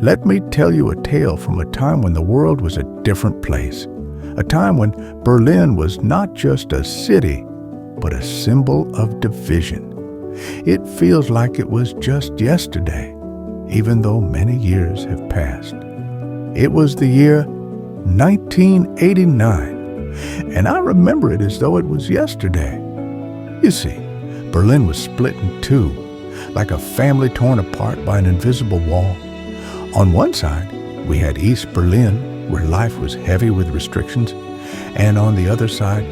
Let me tell you a tale from a time when the world was a different place. A time when Berlin was not just a city, but a symbol of division. It feels like it was just yesterday, even though many years have passed. It was the year 1989, and I remember it as though it was yesterday. You see, Berlin was split in two, like a family torn apart by an invisible wall. On one side, we had East Berlin, where life was heavy with restrictions, and on the other side,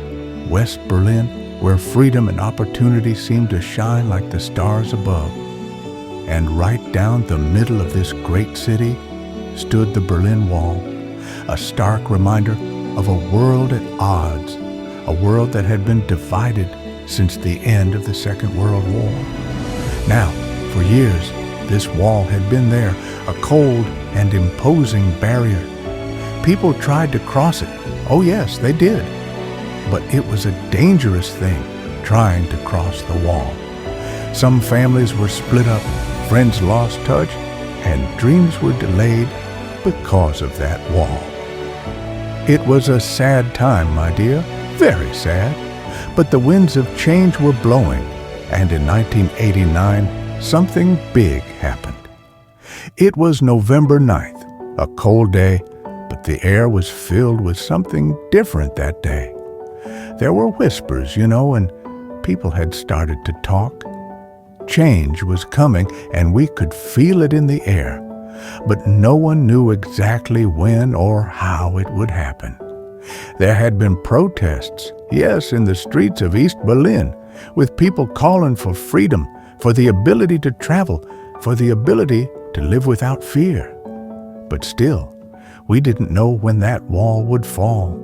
West Berlin, where freedom and opportunity seemed to shine like the stars above. And right down the middle of this great city stood the Berlin Wall, a stark reminder of a world at odds, a world that had been divided since the end of the Second World War. Now, for years, this wall had been there, a cold and imposing barrier. People tried to cross it. Oh yes, they did. But it was a dangerous thing, trying to cross the wall. Some families were split up, friends lost touch, and dreams were delayed because of that wall. It was a sad time, my dear, very sad. But the winds of change were blowing, and in 1989, something big happened. It was November 9th, a cold day, but the air was filled with something different that day. There were whispers, and people had started to talk. Change was coming, and we could feel it in the air, but no one knew exactly when or how it would happen. There had been protests, yes, in the streets of East Berlin, with people calling for freedom, for the ability to travel, for the ability to live without fear. But still, we didn't know when that wall would fall.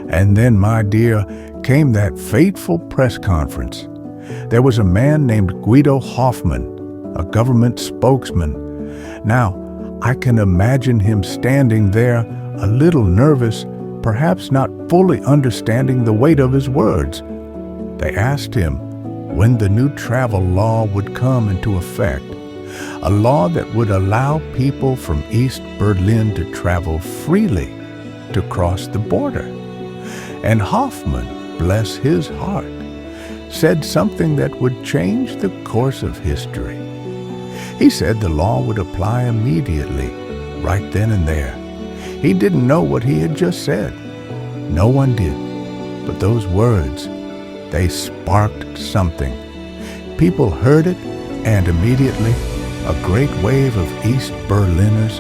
And then, my dear, came that fateful press conference. There was a man named Guido Hoffmann, a government spokesman. Now, I can imagine him standing there, a little nervous, perhaps not fully understanding the weight of his words. They asked him when the new travel law would come into effect, a law that would allow people from East Berlin to travel freely to cross the border. And Hoffmann, bless his heart, said something that would change the course of history. He said the law would apply immediately, right then and there. He didn't know what he had just said. No one did. But those words, they sparked something. People heard it, and immediately, a great wave of East Berliners,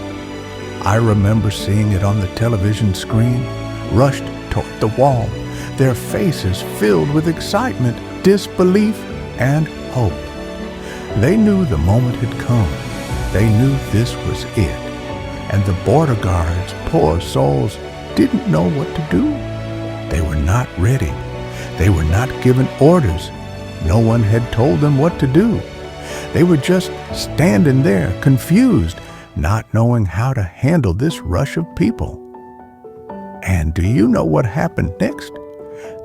I remember seeing it on the television screen, rushed toward the wall, their faces filled with excitement, disbelief, and hope. They knew the moment had come. They knew this was it. And the border guards, poor souls, didn't know what to do. They were not ready. They were not given orders. No one had told them what to do. They were just standing there, confused, not knowing how to handle this rush of people. And do you know what happened next?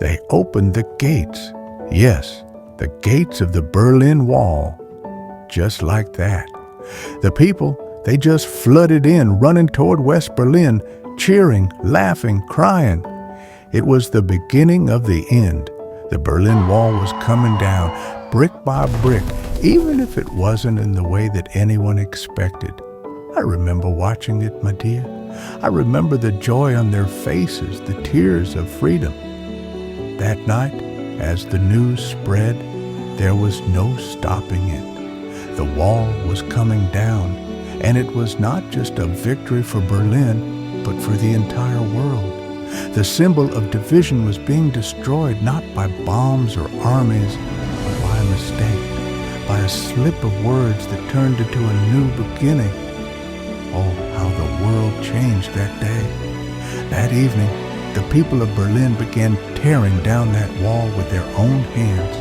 They opened the gates. Yes, the gates of the Berlin Wall. Just like that. The people, they just flooded in, running toward West Berlin, cheering, laughing, crying. It was the beginning of the end. The Berlin Wall was coming down, brick by brick, even if it wasn't in the way that anyone expected. I remember watching it, my dear. I remember the joy on their faces, the tears of freedom. That night, as the news spread, there was no stopping it. The wall was coming down, and it was not just a victory for Berlin, but for the entire world. The symbol of division was being destroyed not by bombs or armies, but by a mistake, by a slip of words that turned into a new beginning. Oh, how the world changed that day. That evening, the people of Berlin began tearing down that wall with their own hands.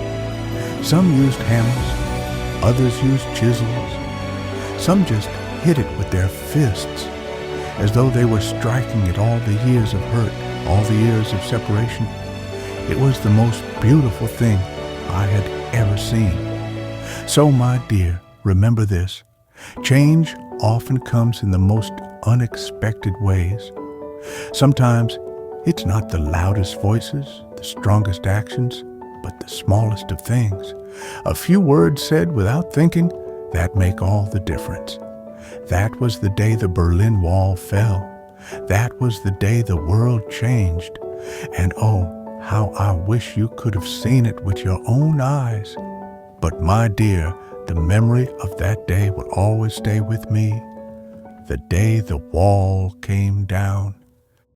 Some used hammers, others used chisels. Some just hit it with their fists, as though they were striking at all the years of hurt, all the years of separation. It was the most beautiful thing I had ever seen. So, my dear, remember this. Change often comes in the most unexpected ways. Sometimes it's not the loudest voices, the strongest actions, but the smallest of things. A few words said without thinking that make all the difference. That was the day the Berlin Wall fell. That was the day the world changed. And oh, how I wish you could have seen it with your own eyes. But my dear, the memory of that day will always stay with me. The day the wall came down.